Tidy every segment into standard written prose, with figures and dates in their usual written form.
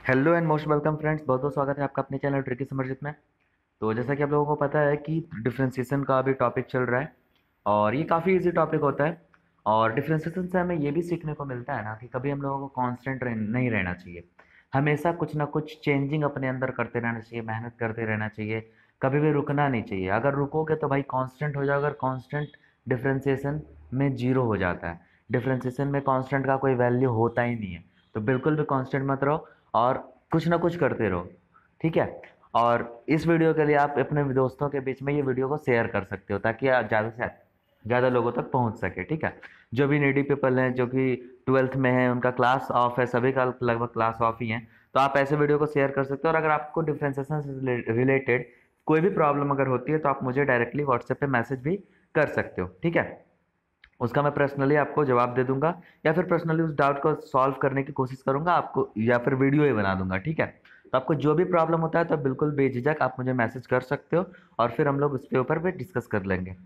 Hello and most welcome friends, बहुत बहुत स्वागत है आपका अपने चैनल ट्रिकी समरजित में। तो जैसा कि आप लोगों को पता है कि डिफरेंशिएशन का अभी टॉपिक चल रहा है और ये काफ़ी इजी टॉपिक होता है। और डिफरेंशिएशन से हमें ये भी सीखने को मिलता है ना कि कभी हम लोगों को कांस्टेंट नहीं रहना चाहिए। हमेशा कुछ ना कुछ चेंजिंग अपने अंदर करते रहना चाहिए, मेहनत करते रहना चाहिए, कभी भी रुकना नहीं चाहिए। अगर रुकोगे तो भाई कांस्टेंट हो जाओगे, अगर कांस्टेंट डिफरेंशिएशन में जीरो हो जाता है। डिफरेंशिएशन में कांस्टेंट का कोई वैल्यू होता ही नहीं है। तो बिल्कुल भी कांस्टेंट मत रहो और कुछ ना कुछ करते रहो, ठीक है। और इस वीडियो के लिए आप अपने दोस्तों के बीच में ये वीडियो को शेयर कर सकते हो ताकि ज़्यादा से ज़्यादा लोगों तक पहुंच सके, ठीक है। जो भी नीडी पीपल हैं, जो कि 12th में है, उनका क्लास ऑफ है, सभी का लगभग क्लास ऑफ ही है। तो आप ऐसे वीडियो को शेयर कर सकते हो। और अगर आपको डिफ्रेंसिएशन से रिलेटेड कोई भी प्रॉब्लम अगर होती है तो आप मुझे डायरेक्टली व्हाट्सएप पे मैसेज भी कर सकते हो, ठीक है। उसका मैं पर्सनली आपको जवाब दे दूंगा या फिर पर्सनली उस डाउट को सॉल्व करने की कोशिश करूंगा आपको, या फिर वीडियो ही बना दूंगा, ठीक है। तो आपको जो भी प्रॉब्लम होता है तो बिल्कुल बेझिझक आप मुझे मैसेज कर सकते हो और फिर हम लोग उसके ऊपर भी डिस्कस कर लेंगे।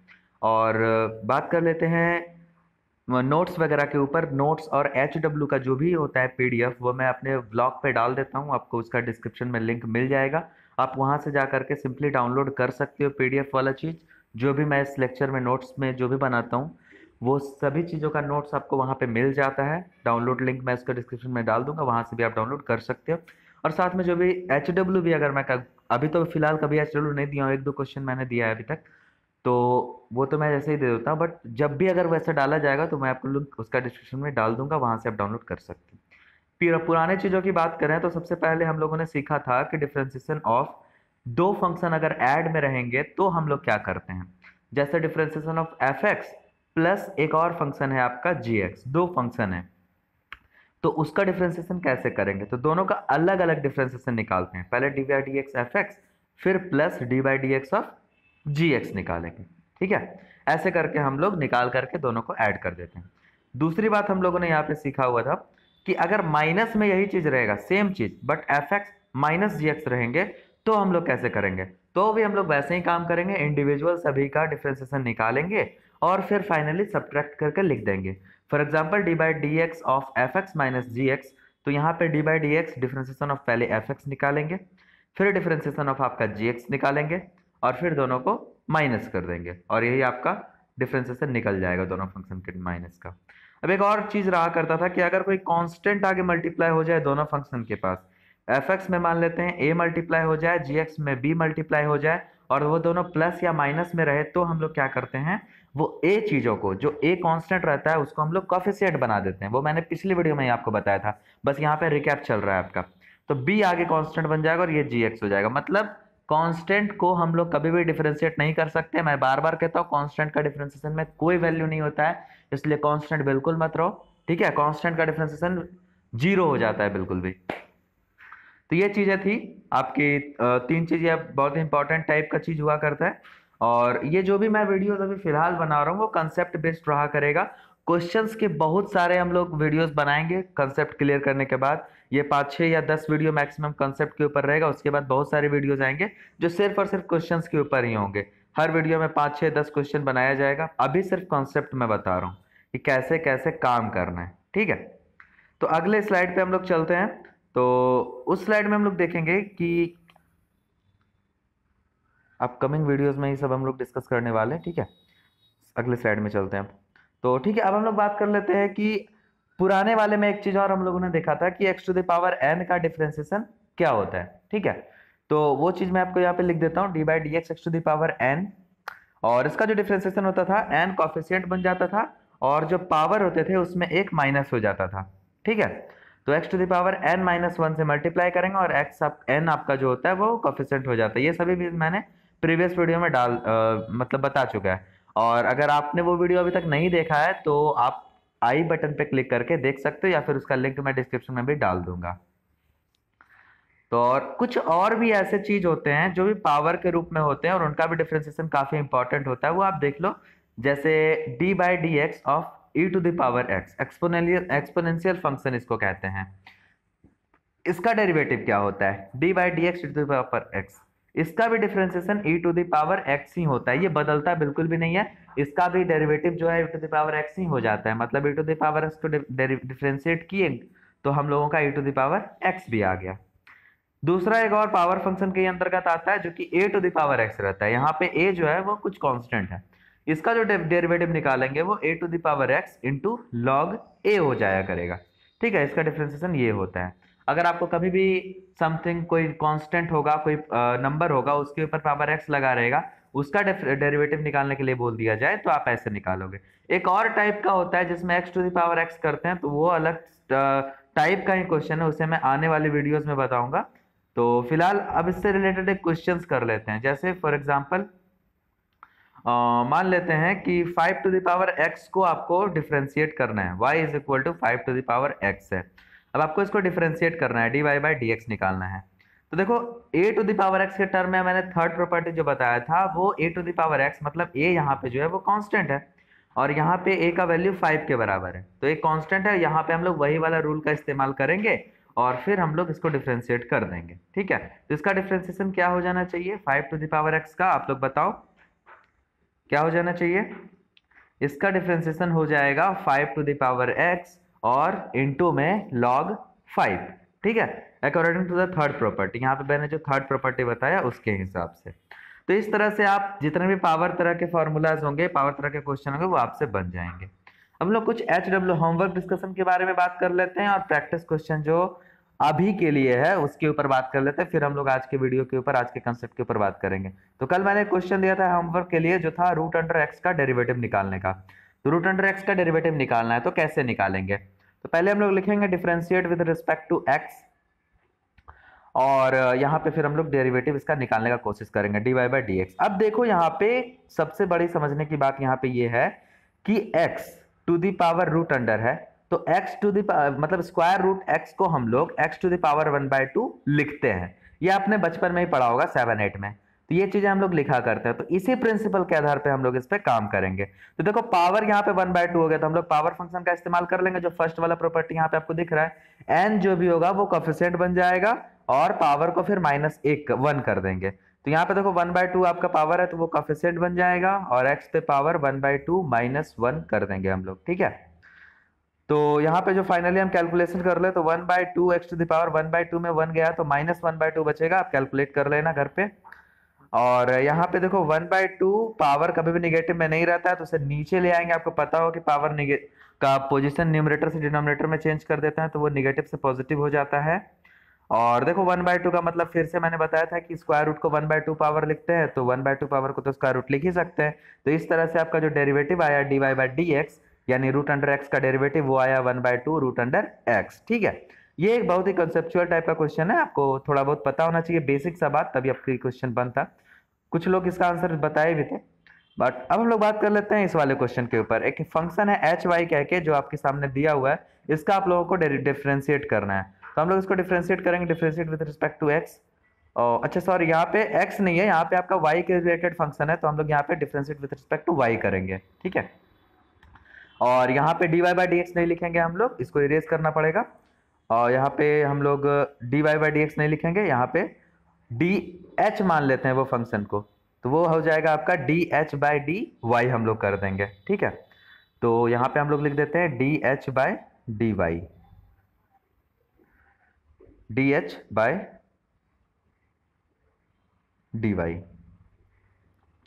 और बात कर लेते हैं नोट्स वगैरह के ऊपर। नोट्स और HW का जो भी होता है PDF, वो मैं अपने ब्लॉग पे डाल देता हूँ, आपको उसका डिस्क्रिप्शन में लिंक मिल जाएगा। आप वहाँ से जा करके सिंपली डाउनलोड कर सकते हो PDF वाला चीज़। जो भी मैं इस लेक्चर में नोट्स में जो भी बनाता हूँ वो सभी चीज़ों का नोट्स आपको वहाँ पे मिल जाता है। डाउनलोड लिंक मैं इसका डिस्क्रिप्शन में डाल दूंगा, वहाँ से भी आप डाउनलोड कर सकते हो। और साथ में जो भी HW भी अगर अभी तो फिलहाल कभी HW नहीं दिया हूँ, एक दो क्वेश्चन मैंने दिया है अभी तक, तो वो तो मैं जैसे ही दे देता हूँ। बट जब भी अगर वैसा डाला जाएगा तो मैं आपको लिंक उसका डिस्क्रिप्शन में डाल दूंगा, वहां से आप डाउनलोड कर सकते हैं। फिर पुराने चीज़ों की बात करें तो सबसे पहले हम लोगों ने सीखा था कि डिफरेंशिएशन ऑफ दो फंक्शन अगर ऐड में रहेंगे तो हम लोग क्या करते हैं। जैसे डिफरेंशिएशन ऑफ f(x) प्लस एक और फंक्शन है आपका g(x), दो फंक्शन है, तो उसका डिफरेंशिएशन कैसे करेंगे। तो दोनों का अलग अलग डिफरेंशिएशन निकालते हैं। पहले d by D x f x, फिर plus d by D x of g x निकालेंगे, ठीक है। ऐसे करके हम लोग निकाल करके दोनों को ऐड कर देते हैं। दूसरी बात हम लोगों ने यहाँ पे सीखा हुआ था कि अगर माइनस में यही चीज रहेगा, सेम चीज, but F X minus G X रहेंगे तो हम लोग कैसे करेंगे। तो भी हम लोग वैसे ही काम करेंगे, इंडिविजुअल सभी का डिफरेंशिएशन निकालेंगे और फिर फाइनली सब्ट्रैक्ट करके लिख देंगे। For example D by D x of F X minus G X, तो यहाँ पे D by D X differentiation of पहले एफ एक्स निकालेंगे, फिर डिफ्रेंसिएशन ऑफ आपका जी एक्स निकालेंगे और फिर दोनों को माइनस कर देंगे और यही आपका डिफ्रेंसिएशन निकल जाएगा दोनों फंक्शन के माइनस का। अब एक और चीज रहा करता था कि अगर कोई कांस्टेंट आगे मल्टीप्लाई हो जाए दोनों फंक्शन के पास, एफ एक्स में मान लेते हैं ए मल्टीप्लाई हो जाए, जी एक्स में बी मल्टीप्लाई हो जाए और वो दोनों प्लस या माइनस में रहे, तो हम लोग क्या करते हैं, वो ए चीजों को, जो ए कांस्टेंट रहता है उसको हम लोग कोफिशिएंट बना देते हैं। वो मैंने पिछली वीडियो में ही आपको बताया था, बस यहाँ पे रिकैप चल रहा है आपका। तो बी आगे कांस्टेंट बन जाएगा और ये जी एक्स हो जाएगा। मतलब कांस्टेंट को हम लोग कभी भी डिफरेंशिएट नहीं कर सकते। मैं बार बार कहता हूँ कांस्टेंट का डिफरेंशिएशन में कोई वैल्यू नहीं होता है, इसलिए कांस्टेंट बिल्कुल मत रहो, ठीक है। कांस्टेंट का डिफरेंशिएशन जीरो हो जाता है बिल्कुल भी। तो ये चीजें थी आपकी, तीन चीजें बहुत इंपॉर्टेंट टाइप का चीज हुआ करता है। और ये जो भी मैं वीडियोस अभी फिलहाल बना रहा हूँ वो कंसेप्ट बेस्ड रहा करेगा। क्वेश्चंस के बहुत सारे हम लोग वीडियोस बनाएंगे कंसेप्ट क्लियर करने के बाद। ये 5 6 या 10 वीडियो मैक्सिमम कंसेप्ट के ऊपर रहेगा, उसके बाद बहुत सारे वीडियोस आएंगे जो सिर्फ और सिर्फ क्वेश्चंस के ऊपर ही होंगे। हर वीडियो में 5 6 10 क्वेश्चन बनाया जाएगा। अभी सिर्फ कॉन्सेप्ट मैं बता रहा हूँ कि कैसे कैसे काम करना है, ठीक है। तो अगले स्लाइड पे हम लोग चलते हैं। तो उस स्लाइड में हम लोग देखेंगे कि अपकमिंग वीडियोस में ये सब हम लोग डिस्कस करने वाले हैं, ठीक है। अगले स्लाइड में चलते हैं। तो ठीक है, अब हम लोग बात कर लेते हैं कि पुराने वाले में एक चीज और हम लोगों ने देखा था कि x to the power n का डिफरेंशिएशन क्या होता है, ठीक है। तो वो चीज मैं आपको यहाँ पे लिख देता हूँ, D by D x to the power n। और इसका जो डिफरेंशिएशन होता था, n कॉफिशिएंट बन जाता था और जो पावर होते थे उसमें एक माइनस हो जाता था, ठीक है। तो x to the power n minus one से मल्टीप्लाई करेंगे और n आपका जो होता है वो कॉफिशिएंट हो जाता है। ये सभी भी मैंने प्रीवियस वीडियो में मतलब बता चुका है। और अगर आपने वो वीडियो अभी तक नहीं देखा है तो आप आई बटन पे क्लिक करके देख सकते हो या फिर उसका लिंक मैं डिस्क्रिप्शन में भी डाल दूंगा। तो और कुछ और भी ऐसे चीज होते हैं जो भी पावर के रूप में होते हैं और उनका भी डिफरेंशिएशन काफी इंपॉर्टेंट होता है, वो आप देख लो। जैसे d by D x of e to the power x, exponential function इसको कहते हैं। इसका डेरिवेटिव क्या होता है, d by D x to the power x. इसका भी differentiation e to the power x ही होता है, ये बदलता बिल्कुल भी नहीं है। इसका भी डेरिवेटिव जो है ई टू द पावर एक्स ही हो जाता है। मतलब ई टू द पावर एक्स को डिफरेंशिएट किए तो हम लोगों का ई टू द पावर एक्स भी आ गया, दूसरा एक और पावर फंक्शन के अंतर्गत आता है जो कि a to the power x रहता है। यहाँ पे a जो है वो कुछ कांस्टेंट है, इसका जो डेरिवेटिव निकालेंगे वो a to the power x into log a हो जाया करेगा। ठीक है, इसका डिफरेंशिएशन ये होता है। अगर आपको कभी भी समथिंग कोई कांस्टेंट होगा, कोई नंबर होगा, उसके ऊपर पावर x लगा रहेगा, उसका डेरिवेटिव निकालने के लिए बोल दिया जाए तो आप ऐसे निकालोगे। एक और टाइप का होता है जिसमें x to the power x करते हैं, तो वो अलग टाइप का ही क्वेश्चन है, उसे मैं आने वाली वीडियोस में बताऊंगा। तो फिलहाल अब इससे रिलेटेड एक क्वेश्चंस कर लेते हैं। जैसे फॉर एग्जांपल मान लेते हैं कि 5 टू द पावर x को आपको डिफरेंशिएट करना है, y is equal to 5 to the power x है। अब आपको इसको डिफरेंशिएट करना है, dy बाई dx निकालना है। तो देखो a to the power x के टर्म में मैंने थर्ड प्रॉपर्टी जो बताया था वो a to the power x, मतलब a यहाँ पे जो है वो कांस्टेंट है और यहाँ पे a का वैल्यू 5 के बराबर है, तो एक कांस्टेंट है। यहाँ पे हम लोग वही वाला रूल का इस्तेमाल करेंगे और फिर हम लोग इसको डिफरेंशिएट कर देंगे। ठीक है, तो इसका डिफरेंशिएशन क्या हो जाना चाहिए 5 टू द पावर x का, आप लोग बताओ क्या हो जाना चाहिए। इसका डिफरेंशिएशन हो जाएगा 5 टू द पावर x और इनटू में log 5। ठीक है, according to the third property, यहाँ पे मैंने जो थर्ड प्रॉपर्टी बताया उसके हिसाब से। तो इस तरह से आप जितने भी पावर तरह के फॉर्मूलाज होंगे, पावर तरह के क्वेश्चन होंगे, वो आपसे बन जाएंगे। हम लोग कुछ HW होमवर्क डिस्कशन के बारे में बात कर लेते हैं और प्रैक्टिस क्वेश्चन जो अभी के लिए है उसके ऊपर बात कर लेते हैं, फिर हम लोग आज के वीडियो के ऊपर, आज के कंसेप्ट के ऊपर बात करेंगे। तो कल मैंने क्वेश्चन दिया था होमवर्क के लिए जो था रूट अंडर एक्स का डेरिवेटिव निकालने का। तो रूट अंडर एक्स का डेरिवेटिव निकालना है तो कैसे निकालेंगे, तो पहले हम लोग लिखेंगे differentiate with respect to X और यहाँ पे फिर हम लोग डेरिवेटिव इसका निकालने का कोशिश करेंगे dy बाई डी एक्स। अब देखो यहाँ पे सबसे बड़ी समझने की बात यहाँ पे ये है कि x to the power root under है, तो x टू द मतलब स्क्वायर रूट x को हम लोग x टू द पावर 1/2 लिखते हैं। ये आपने बचपन में ही पढ़ा होगा 7-8 में, तो ये चीजें हम लोग लिखा करते हैं। तो इसी प्रिंसिपल के आधार पे हम लोग इस पे काम करेंगे। तो देखो पावर यहाँ पे 1/2 हो गया, तो हम लोग पावर फंक्शन का इस्तेमाल कर लेंगे। जो फर्स्ट वाला प्रॉपर्टी यहाँ पे आपको दिख रहा है n जो भी होगा वो कोफिशिएंट बन जाएगा और पावर को फिर -1 कर देंगे। तो यहाँ पे देखो 1/2 आपका पावर है तो वो कोफिशिएंट बन जाएगा और x पे पावर 1/2 -1 कर देंगे हम लोग। ठीक है, तो यहाँ पे जो फाइनली हम कैलकुलेशन कर ले तो 1/2 x टू द पावर 1/2 में 1 गया तो -1/2 बचेगा, आप कैलकुलेट कर लेना घर पे। और यहाँ पे देखो 1/2 पावर कभी भी निगेटिव में नहीं रहता है, तो उसे नीचे ले आएंगे। आपको पता हो कि पावर का पोजीशन न्यूमरेटर से डिनोमिनेटर में चेंज कर देता है तो वो निगेटिव से पॉजिटिव हो जाता है। और देखो 1/2 का मतलब फिर से मैंने बताया था कि स्क्वायर रूट को 1/2 पावर लिखते हैं, तो 1/2 पावर को तो स्क्वायर रूट लिख ही सकते हैं। तो इस तरह से आपका जो डेरिवेटिव आया dy बाई डी एक्स यानी रूट अंडर एक्स का डेरिवेटिव वो आया 1/2 रूट अंडर एक्स। ठीक है, ये एक बहुत ही कंसेप्चुअल टाइप का क्वेश्चन है, आपको थोड़ा बहुत पता होना चाहिए, बेसिक सा बात, तभी आपका क्वेश्चन बनता। कुछ लोग इसका आंसर बताए भी थे, बट अब हम लोग बात कर लेते हैं इस वाले क्वेश्चन के ऊपर। एक फंक्शन है एच वाई कह के जो आपके सामने दिया हुआ है, इसका आप लोगों को डिफरेंशिएट करना है। तो हम लोग इसको डिफरेंशिएट करेंगे, differentiate with respect to X. अच्छा सॉरी, यहाँ पे x नहीं है, यहाँ पे आपका y के रिलेटेड फंक्शन है, तो हम लोग यहाँ पे differentiate with respect to y करेंगे। ठीक है, और यहाँ पे dy बाई डी एक्स नहीं लिखेंगे हम लोग, इसको इरेज करना पड़ेगा। और यहाँ पे हम लोग dy बाई डी एक्स नहीं लिखेंगे, यहाँ पे dh मान लेते हैं वो फंक्शन को, तो वो हो जाएगा आपका dh बाई डी वाई हम लोग कर देंगे। ठीक है, तो यहाँ पे हम लोग लिख देते हैं dh by D Y, dh by D Y.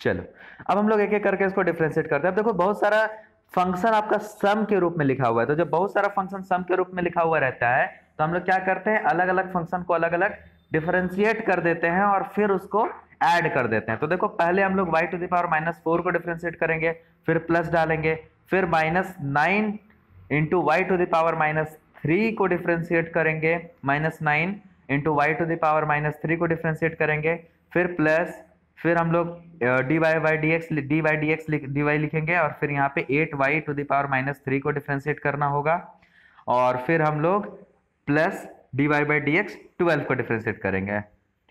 चलो अब हम लोग एक एक करके इसको डिफरेंशिएट करते हैं। अब देखो बहुत सारा फंक्शन आपका सम के रूप में लिखा हुआ है, तो जब बहुत सारा फंक्शन सम के रूप में लिखा हुआ रहता है तो हम लोग क्या करते हैं, अलग अलग फंक्शन को अलग अलग डिफरेंशिएट कर देते हैं और फिर उसको ऐड कर देते हैं। तो देखो पहले हम लोग y टू द पावर -4 को डिफरेंशिएट करेंगे, फिर प्लस डालेंगे, फिर -9 into Y to the power -3 को डिफरेंशिएट करेंगे, -9 into Y to the power -3 को डिफरेंशिएट करेंगे, फिर प्लस, फिर हम लोग dy by D X dy लिखेंगे और फिर यहाँ पे 8y टू द पावर -3 को डिफरेंशिएट करना होगा और फिर हम लोग plus dy by D x 12 को डिफरेंशिएट करेंगे।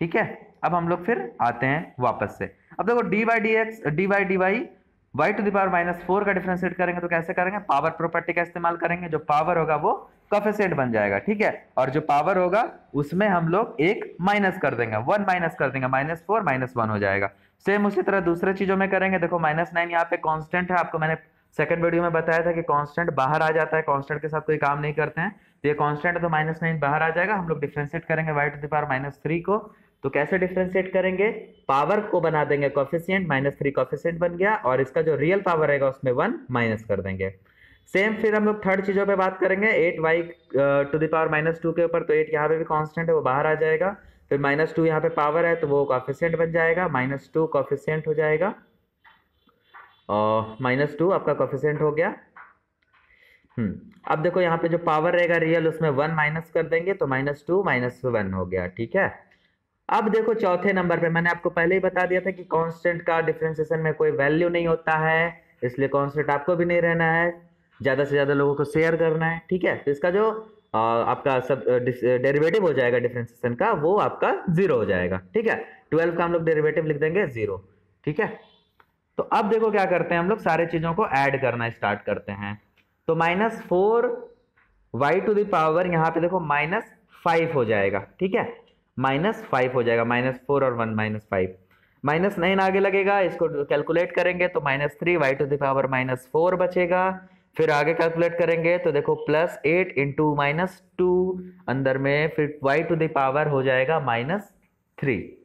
ठीक है, अब हम लोग फिर आते हैं वापस से। अब देखो dy by D X dy dy y to the power -4 का डिफरेंशिएट करेंगे तो कैसे करेंगे, पावर प्रॉपर्टी का इस्तेमाल करेंगे। जो पावर होगा वो कोफिशिएंट बन जाएगा। ठीक है, और जो पावर होगा उसमें हम लोग एक माइनस कर देंगे, 1 माइनस कर देंगे, -4 -1 हो जाएगा। सेम उसी तरह दूसरे चीजों में करेंगे। देखो -9 यहाँ पे कांस्टेंट है, आपको मैंने सेकंड वीडियो में बताया था कि कांस्टेंट बाहर आ जाता है, कांस्टेंट के साथ कोई काम नहीं करते हैं। तो ये कांस्टेंट है तो -9 बाहर आ जाएगा। हम लोग डिफरेंशिएट करेंगे y⁻³ को, तो कैसे डिफरेंशिएट करेंगे, पावर को बना देंगे कोफिशिएंट, -3 कोफिशिएंट बन गया, और इसका जो रियल पावर रहेगा उसमें 1 माइनस कर देंगे। सेम फिर हम लोग थर्ड चीजों पे बात करेंगे, 8y⁻² के ऊपर, तो 8 यहाँ पे भी कांस्टेंट है वो बाहर आ जाएगा, फिर -2 यहाँ पे पावर है तो वो कोफिशिएंट बन जाएगा, -2 कोफिशिएंट हो जाएगा, और -2 आपका कोफिशिएंट हो गया। अब देखो यहाँ पे जो पावर रहेगा रियल उसमें 1 माइनस कर देंगे, तो -2 -1 हो गया, ठीक है। अब देखो चौथे नंबर पे मैंने आपको पहले ही बता दिया था कि कांस्टेंट का डिफरेंशिएशन में कोई वैल्यू नहीं होता है, इसलिए कांस्टेंट आपको भी नहीं रहना है, ज्यादा से ज्यादा लोगों को शेयर करना है, ठीक है। तो इसका जो आपका सब डेरिवेटिव हो जाएगा डिफरेंशिएशन का, वो आपका 0 हो जाएगा, ठीक है। 12 का हम लोग डेरिवेटिव लिख देंगे 0, ठीक है। तो अब देखो क्या करते हैं हम लोग, सारे चीजों को ऐड करना स्टार्ट करते हैं। तो -4y⁻, यहाँ पे देखो -5 हो जाएगा, ठीक है, -5 हो जाएगा, -4 और 1 -5, -9 आगे लगेगा, इसको कैलकुलेट करेंगे तो -3y⁻4 बचेगा। फिर आगे कैलकुलेट करेंगे तो देखो +8 इंटू -2 अंदर में, फिर y⁻ हो जाएगा -3।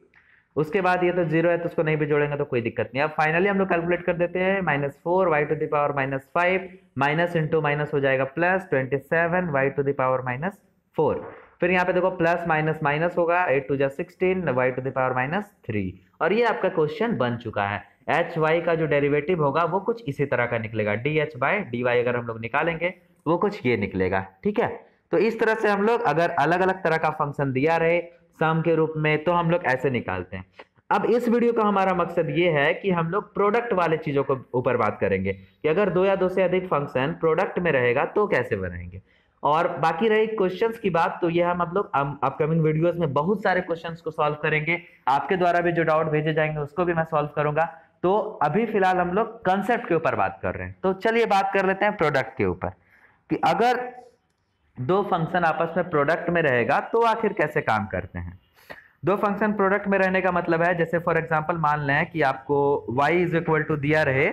उसके बाद ये तो 0 है तो उसको नहीं भी जोड़ेंगे तो कोई दिक्कत नहीं। अब फाइनली हम लोग कैलकुलेट कर देते हैं, -4y⁻5 माइनस इंटू माइनस हो जाएगा +27y⁻4। फिर यहाँ पे देखो प्लस माइनस माइनस होगा, 8 2 16 y⁻3, और ये आपका क्वेश्चन बन चुका है। hy का जो डेरिवेटिव होगा वो कुछ इसी तरह का निकलेगा, dh/dy अगर हम लोग निकालेंगे वो कुछ ये निकलेगा, ठीक है। तो इस तरह से हम लोग अगर अलग अलग तरह का फंक्शन दिया रहे सम के रूप में तो हम लोग ऐसे निकालते हैं। अब इस वीडियो का हमारा मकसद ये है कि हम लोग प्रोडक्ट वाले चीजों को ऊपर बात करेंगे कि अगर 2 या 2 से अधिक फंक्शन प्रोडक्ट में रहेगा तो कैसे बनाएंगे। और बाकी रही क्वेश्चंस की बात, तो ये हम लोग अपकमिंग वीडियोस में बहुत सारे क्वेश्चंस को सॉल्व करेंगे, आपके द्वारा भी जो डाउट भेजे जाएंगे उसको भी मैं सॉल्व करूंगा। तो अभी फिलहाल हम लोग कंसेप्ट के ऊपर बात कर रहे हैं, तो चलिए बात कर लेते हैं प्रोडक्ट के ऊपर कि अगर 2 फंक्शन आपस में प्रोडक्ट में रहेगा तो आखिर कैसे काम करते हैं। 2 फंक्शन प्रोडक्ट में रहने का मतलब है, जैसे फॉर एग्जांपल मान लें कि आपको y दिया रहे,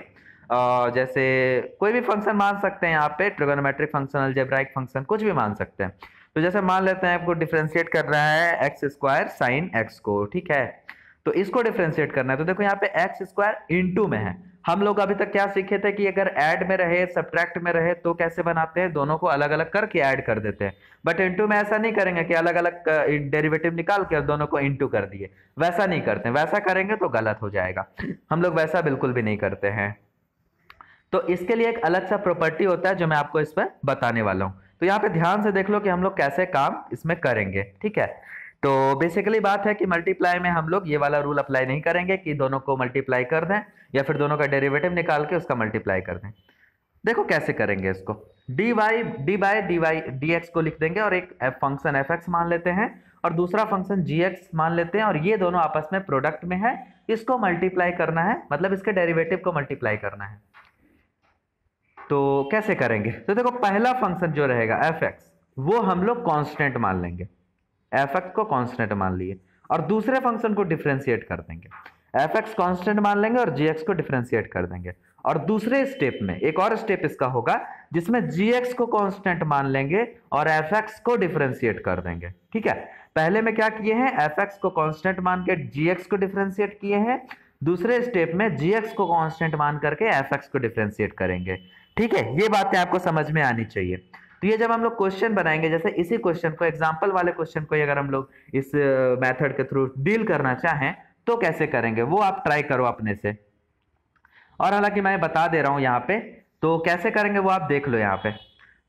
जैसे कोई भी फंक्शन मान सकते हैं यहाँ पे, ट्रिगोनोमेट्रिक फंक्शन, अलजेब्राइक फंक्शन, कुछ भी मान सकते हैं। तो जैसे मान लेते हैं आपको डिफरेंशिएट कर रहा है x² sin x को, ठीक है, तो इसको डिफरेंशिएट करना है। तो देखो यहाँ पे x² इंटू में है, हम लोग अभी तक क्या सीखे थे कि अगर ऐड में रहे सब्ट्रैक्ट में रहे तो कैसे बनाते हैं, दोनों को अलग अलग करके ऐड कर देते हैं, बट इंटू में ऐसा नहीं करेंगे कि अलग अलग डेरिवेटिव निकाल के दोनों को इंटू कर दिए, वैसा नहीं करते, वैसा करेंगे तो गलत हो जाएगा, हम लोग वैसा बिल्कुल भी नहीं करते हैं। तो इसके लिए एक अलग सा प्रॉपर्टी होता है जो मैं आपको इस पर बताने वाला हूं। तो यहाँ पे ध्यान से देख लो कि हम लोग कैसे काम इसमें करेंगे, ठीक है। तो बेसिकली बात है कि मल्टीप्लाई में हम लोग ये वाला रूल अप्लाई नहीं करेंगे कि दोनों को मल्टीप्लाई कर दें या फिर दोनों का डेरिवेटिव निकाल के उसका मल्टीप्लाई कर दें। देखो कैसे करेंगे इसको, dx को लिख देंगे और एक फंक्शन fx मान लेते हैं और दूसरा फंक्शन gx मान लेते हैं, और ये दोनों आपस में प्रोडक्ट में है, इसको मल्टीप्लाई करना है, मतलब इसके डेरिवेटिव को मल्टीप्लाई करना है। तो कैसे करेंगे, तो देखो पहला फंक्शन जो रहेगा fx वो हम लोग कांस्टेंट मान लेंगे, fx को कांस्टेंट मान लिए, और दूसरे फंक्शन को डिफरेंशिएट कर देंगे, fx कांस्टेंट मान लेंगे और gx को डिफरेंशिएट कर देंगे। और दूसरे स्टेप में एक और स्टेप इसका होगा जिसमें gx को कांस्टेंट मान लेंगे और fx को डिफरेंशिएट कर देंगे, ठीक है। पहले में क्या किए हैं, fx को कांस्टेंट मान के gx को डिफरेंशिएट किए हैं, दूसरे स्टेप में gx को कांस्टेंट मान करके fx को डिफरेंशिएट करेंगे, ठीक है। ये बातें आपको समझ में आनी चाहिए। तो ये जब हम लोग क्वेश्चन बनाएंगे, जैसे इसी क्वेश्चन को, एग्जांपल वाले क्वेश्चन को अगर हम लोग इस मेथड के थ्रू डील करना चाहें तो कैसे करेंगे वो आप ट्राई करो अपने से, और हालांकि मैं बता दे रहा हूं यहाँ पे, तो कैसे करेंगे वो आप देख लो यहाँ पे।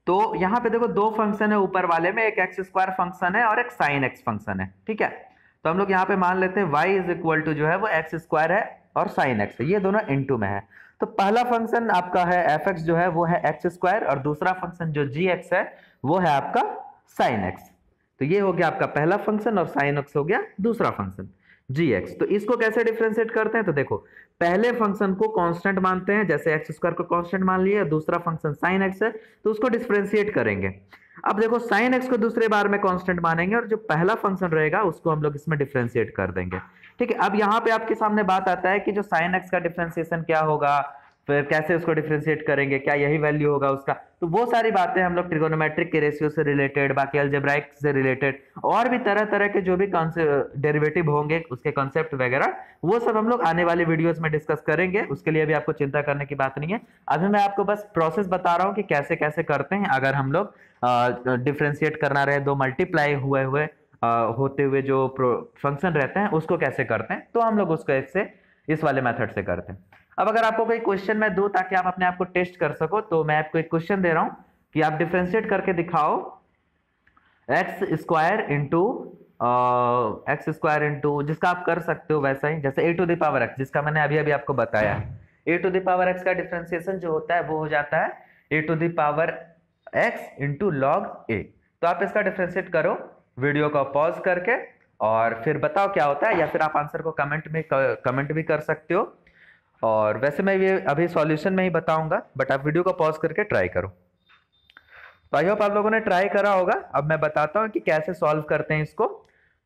तो यहाँ पे देखो 2 फंक्शन है ऊपर वाले में, एक x² फंक्शन है और एक sin x फंक्शन है, ठीक है। तो हम लोग यहाँ पे मान लेते हैं y जो है वो x² है और sin x है, ये दोनों इनटू में है। तो पहला फंक्शन आपका है fx जो है वो है x² और दूसरा फंक्शन जो gx है वो है आपका sin x। तो ये हो गया आपका पहला फंक्शन और sin x हो गया दूसरा फंक्शन gx। तो इसको कैसे डिफरेंशिएट करते हैं, तो देखो पहले फंक्शन को कांस्टेंट मानते हैं, जैसे x² को कांस्टेंट मान लिया, दूसरा फंक्शन sin x है तो उसको डिफरेंशिएट करेंगे। अब देखो sin x को दूसरे बार में कांस्टेंट मानेंगे और जो पहला फंक्शन रहेगा उसको हम लोग इसमें डिफरेंशिएट कर देंगे, ठीक है। अब यहाँ पे आपके सामने बात आता है कि जो sin x का डिफरेंशिएशन क्या होगा, फिर कैसे उसको डिफरेंशिएट करेंगे, क्या यही वैल्यू होगा उसका। तो वो सारी बातें हम लोग ट्रिगोनोमेट्रिक के रेशियो से रिलेटेड, बाकी अलजेब्राइक से रिलेटेड, और भी तरह तरह के जो भी डेरिवेटिव होंगे उसके कॉन्सेप्ट वगैरह, वो सब हम लोग आने वाले वीडियोस में डिस्कस करेंगे। उसके लिए भी आपको चिंता करने की बात नहीं है। अभी मैं आपको बस प्रोसेस बता रहा हूँ कि कैसे कैसे करते हैं अगर हम लोग डिफरेंशिएट करना रहे, दो मल्टीप्लाई हुए हुए होते हुए जो फंक्शन रहते हैं उसको कैसे करते हैं, तो हम लोग उसको इससे इस वाले मेथड से करते हैं। अब अगर आपको कोई क्वेश्चन मैं दूं ताकि आप अपने आप को टेस्ट कर सको, तो मैं आपको एक क्वेश्चन दे रहा हूं कि आप डिफरेंशिएट करके दिखाओ एक्स स्क्वायर इंटू जिसका आप कर सकते हो वैसा ही, जैसे a to the power x, जिसका मैंने अभी अभी आपको बताया है। A to the power x का डिफरेंशिएशन जो होता है वो हो जाता है a to the power x into log a. तो आप इसका डिफरेंशिएट करो वीडियो को पॉज करके, और फिर बताओ क्या होता है, या फिर आप आंसर को कमेंट भी कर सकते हो। और वैसे मैं ये अभी सॉल्यूशन में ही बताऊंगा, बट आप वीडियो को पॉज करके ट्राई करो। तो आई होप आप लोगों ने ट्राई करा होगा। अब मैं बताता हूँ कि कैसे सॉल्व करते हैं इसको।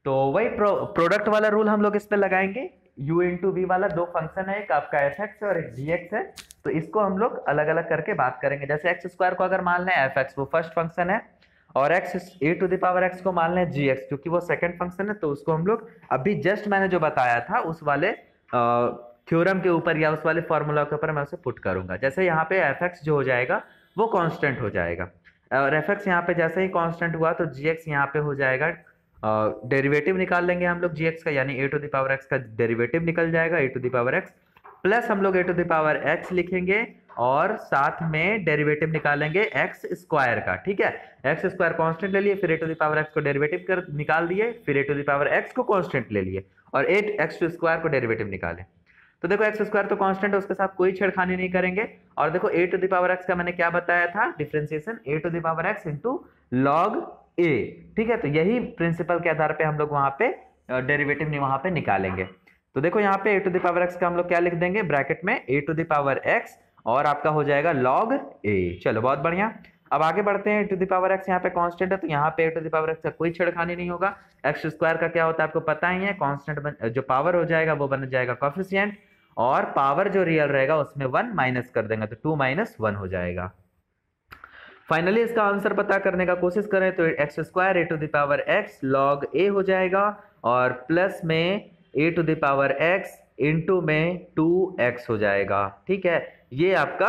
तो वही प्रोडक्ट वाला रूल हम लोग इस पे लगाएंगे। u इंटू वी वाला दो फंक्शन है, एक आपका एफ एक्स और एक जी एक्स है। तो इसको हम लोग अलग अलग करके बात करेंगे। जैसे एक्स स्क्वायर को अगर मान लें एफ एक्स, वो फर्स्ट फंक्शन है, और X A to the power X को मान लें जी एक्स, क्योंकि वो सेकंड फंक्शन है। तो उसको हम लोग अभी जस्ट मैंने जो बताया था उस वाले थ्योरम के ऊपर या उस वाले फॉर्मूला के ऊपर मैं उसे पुट करूंगा। जैसे यहाँ पे एफ एक्स जो हो जाएगा वो कांस्टेंट हो जाएगा, और एफ एक्स यहाँ पे जैसे ही कांस्टेंट हुआ तो जी एक्स यहाँ पे हो जाएगा, डेरिवेटिव निकाल लेंगे हम लोग जी एक्स का, यानी a to the power x का डेरिवेटिव निकल जाएगा a to the power x, plus हम लोग a to the power x लिखेंगे और साथ में डेरिवेटिव निकालेंगे एक्स स्क्वायर का। ठीक है, एक्स स्क्वायर कांस्टेंट ले लिए, फिर ए टू द पावर एक्स को डेरिवेटिव कर निकाल दिए, फिर ए टू द पावर एक्स को कांस्टेंट ले लिए और 8 स्क्वायर को डेरिवेटिव निकाले। तो देखो एक्स स्क्वायर तो कांस्टेंट है, उसके साथ कोई छेड़खानी नहीं करेंगे। और देखो a to the power x का मैंने क्या बताया था differentiation, a to the power x into log a. ठीक है, तो यही प्रिंसिपल के आधार पे हम लोग वहां पे डेरिवेटिव वहां पे निकालेंगे। तो देखो यहाँ पे ए टू द पावर एक्स का हम लोग क्या लिख देंगे ब्रैकेट में, a to the power x और आपका हो जाएगा लॉग ए। चलो बहुत बढ़िया, अब आगे बढ़ते हैं। ए टू द पावर एक्स यहाँ पे कांस्टेंट है, तो यहाँ पे ए टू द पावर एक्स का कोई छेड़खानी नहीं होगा। एक्स स्क्वायर का क्या होता है आपको पता ही है, कांस्टेंट जो पावर हो जाएगा वो बन जाएगा कोएफिशिएंट, और पावर जो रियल रहेगा उसमें 1 माइनस कर देंगे, तो 2 माइनस 1 हो जाएगा। फाइनली इसका आंसर पता करने का कोशिश करें तो x square a to the power x log a हो जाएगा, और प्लस में a to the power x into में 2x हो जाएगा। ठीक है, ये आपका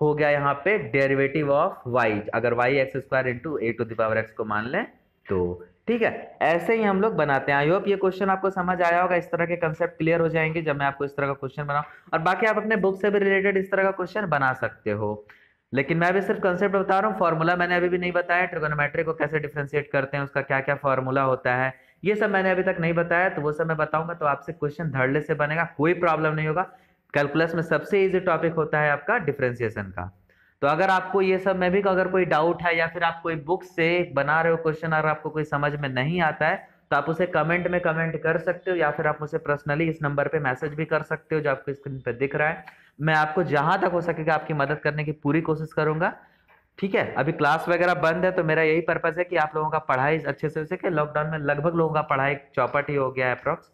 हो गया यहाँ पे डेरिवेटिव ऑफ y, अगर y X square into A to the power X को मान लें तो। ठीक है, ऐसे ही हम लोग बनाते हैं। आई होप ये क्वेश्चन आपको समझ आया होगा, इस तरह के कंसेप्ट क्लियर हो जाएंगे जब मैं आपको इस तरह का क्वेश्चन बनाऊं। और बाकी आप अपने बुक से भी रिलेटेड इस तरह का क्वेश्चन बना सकते हो, लेकिन मैं अभी सिर्फ कंसेप्ट बता रहा हूँ। फॉर्मूला मैंने अभी भी नहीं बताया, ट्रिगोनोमेट्री को कैसे डिफरेंशिएट करते हैं, उसका क्या क्या फॉर्मूला होता है, ये सब मैंने अभी तक नहीं बताया। तो वो सब मैं बताऊंगा तो आपसे क्वेश्चन धड़ल्ले से बनेगा, कोई प्रॉब्लम नहीं होगा। कैलकुलस में सबसे इजी टॉपिक होता है आपका डिफरेंशिएशन का। तो अगर आपको ये सब में भी अगर कोई डाउट है, या फिर आप कोई बुक से बना रहे हो क्वेश्चन और आपको कोई समझ में नहीं आता है, तो आप उसे कमेंट में कमेंट कर सकते हो, या फिर आप मुझे पर्सनली इस नंबर पे मैसेज भी कर सकते हो जो आपको स्क्रीन पे दिख रहा है। मैं आपको जहां तक हो सकेगा आपकी मदद करने की पूरी कोशिश करूंगा। ठीक है, अभी क्लास वगैरह बंद है, तो मेरा यही पर्पज है कि आप लोगों का पढ़ाई अच्छे से हो सके। लॉकडाउन में लगभग लोगों का पढ़ाई चौपट ही हो गया है अप्रोक्स।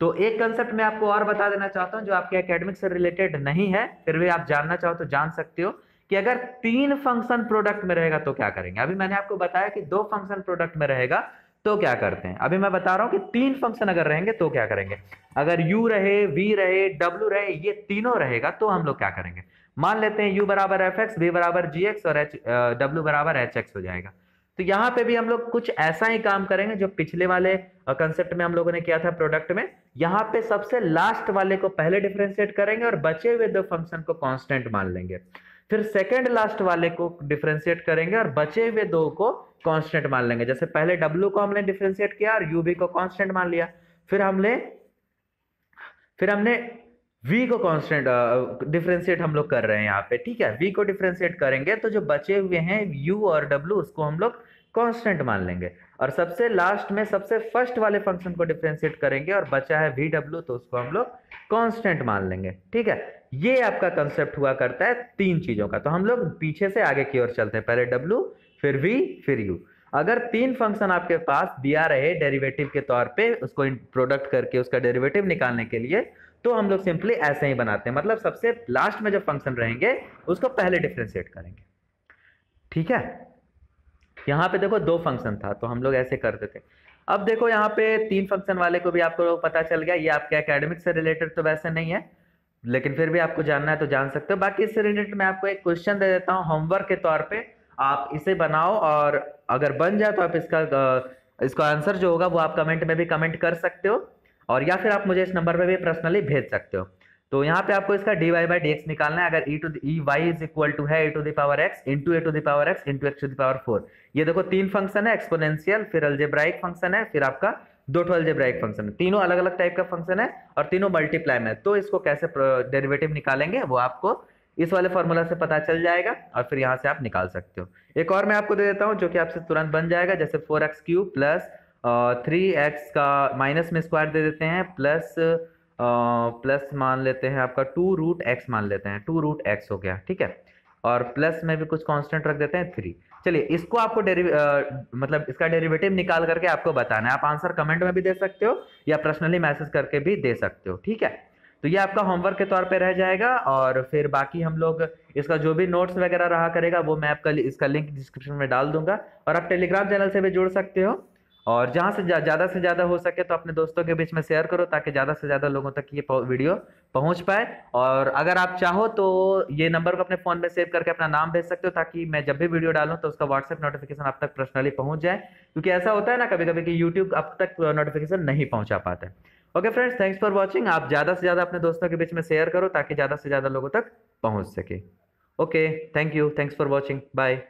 तो एक कंसेप्ट मैं आपको और बता देना चाहता हूं जो आपके एकेडमिक से रिलेटेड नहीं है, फिर भी आप जानना चाहो तो जान सकते हो, कि अगर 3 फंक्शन प्रोडक्ट में रहेगा तो क्या करेंगे। अभी मैंने आपको बताया कि 2 फंक्शन प्रोडक्ट में रहेगा तो क्या करते हैं, अभी मैं बता रहा हूं कि 3 फंक्शन अगर रहेंगे तो क्या करेंगे। अगर u रहे, v रहे, w रहे, ये तीनों रहेगा तो हम लोग क्या करेंगे। मान लेते हैं u बराबर एफ एक्स, v बराबर जी एक्स और w बराबर एच एक्स हो जाएगा। तो यहाँ पे भी हम लोग कुछ ऐसा ही काम करेंगे जो पिछले वाले कंसेप्ट में हम लोगों ने किया था प्रोडक्ट में। यहाँ पे सबसे लास्ट वाले को पहले डिफरेंशिएट करेंगे और बचे हुए 2 फंक्शन को कांस्टेंट मान लेंगे। फिर सेकंड लास्ट वाले को डिफरेंशिएट करेंगे और बचे हुए 2 को कांस्टेंट मान लेंगे। जैसे पहले w को हमने डिफरेंशिएट किया और u v को कांस्टेंट मान लिया, फिर हमने v को कांस्टेंट डिफरेंशिएट हम लोग कर रहे हैं यहाँ पे। ठीक है, v को डिफरेंशिएट करेंगे तो जो बचे हुए हैं u और w उसको हम लोग कांस्टेंट मान लेंगे, और सबसे लास्ट में सबसे फर्स्ट वाले फंक्शन को डिफरेंशिएट करेंगे और बचा है vw तो उसको हम लोग कांस्टेंट मान लेंगे। ठीक है, ये आपका कंसेप्ट हुआ करता है 3 चीजों का। तो हम लोग पीछे से आगे की ओर चलते हैं, पहले w फिर v फिर u। अगर 3 फंक्शन आपके पास दिया रहे डेरिवेटिव के तौर पे, उसको प्रोडक्ट करके उसका डेरिवेटिव निकालने के लिए, तो हम लोग सिंपली ऐसे ही बनाते हैं, मतलब सबसे लास्ट में जो फंक्शन रहेंगे उसको पहले डिफ्रेंशिएट करेंगे। ठीक है, यहाँ पे देखो 2 फंक्शन था तो हम लोग ऐसे करते थे। अब देखो यहाँ पे 3 फंक्शन वाले को भी आपको पता चल गया। ये आपके एकेडमिक से रिलेटेड तो वैसे नहीं है, लेकिन फिर भी आपको जानना है तो जान सकते हो। बाकी इससे रिलेटेड मैं आपको एक क्वेश्चन दे देता हूँ होमवर्क के तौर पे, आप इसे बनाओ और अगर बन जाए तो आप इसका आंसर जो होगा वो आप कमेंट में भी कमेंट कर सकते हो, और या फिर आप मुझे इस नंबर पे भी पर्सनली भेज सकते हो। तो यहाँ पे आपको इसका dy बाई डी एक्स निकालना है। अगर e y is equal to है a to the power x into A to the power x into x to the power 4। ये देखो 3 फंक्शन है, एक्सपोनेंशियल, फिर अलजेब्राइक फंक्शन है, फिर आपका 2 अलजेब्राइक फंक्शन है। तीनों अलग अलग टाइप का फंक्शन है और तीनों मल्टीप्लाई में है। तो इसको कैसे डेरिवेटिव निकालेंगे वो आपको इस वाले फॉर्मूला से पता चल जाएगा और फिर यहाँ से आप निकाल सकते हो। एक और मैं आपको दे देता हूँ जो कि आपसे तुरंत बन जाएगा, जैसे 4x क्यूब प्लस 3x का माइनस में स्क्वायर दे देते हैं, प्लस मान लेते हैं आपका 2 रूट एक्स मान लेते हैं, 2 रूट एक्स हो गया। ठीक है, और प्लस में भी कुछ कांस्टेंट रख देते हैं 3। चलिए इसको आपको मतलब इसका डेरिवेटिव निकाल करके आपको बताना है। आप आंसर कमेंट में भी दे सकते हो या पर्सनली मैसेज करके भी दे सकते हो। ठीक है, तो ये आपका होमवर्क के तौर पे रह जाएगा, और फिर बाकी हम लोग इसका जो भी नोट्स वगैरह रहा करेगा वो मैं आपका इसका लिंक डिस्क्रिप्शन में डाल दूंगा, और आप टेलीग्राम चैनल से भी जुड़ सकते हो। और जहां से ज़्यादा से ज़्यादा हो सके तो अपने दोस्तों के बीच में शेयर करो ताकि ज़्यादा से ज़्यादा लोगों तक ये वीडियो पहुंच पाए। और अगर आप चाहो तो ये नंबर को अपने फ़ोन में सेव करके अपना नाम भेज सकते हो, ताकि मैं जब भी वीडियो डालूं तो उसका व्हाट्सएप नोटिफिकेशन आप तक पर्सनली पहुंच जाए, क्योंकि ऐसा होता है ना कभी कभी कि यूट्यूब अब तक नोटिफिकेशन नहीं पहुंचा पाता है। Okay friends, thanks for watching. आप ज़्यादा से ज़्यादा अपने दोस्तों के बीच में शेयर करो ताकि ज़्यादा से ज़्यादा लोगों तक पहुँच सके। Okay, thank you, thanks for watching, bye.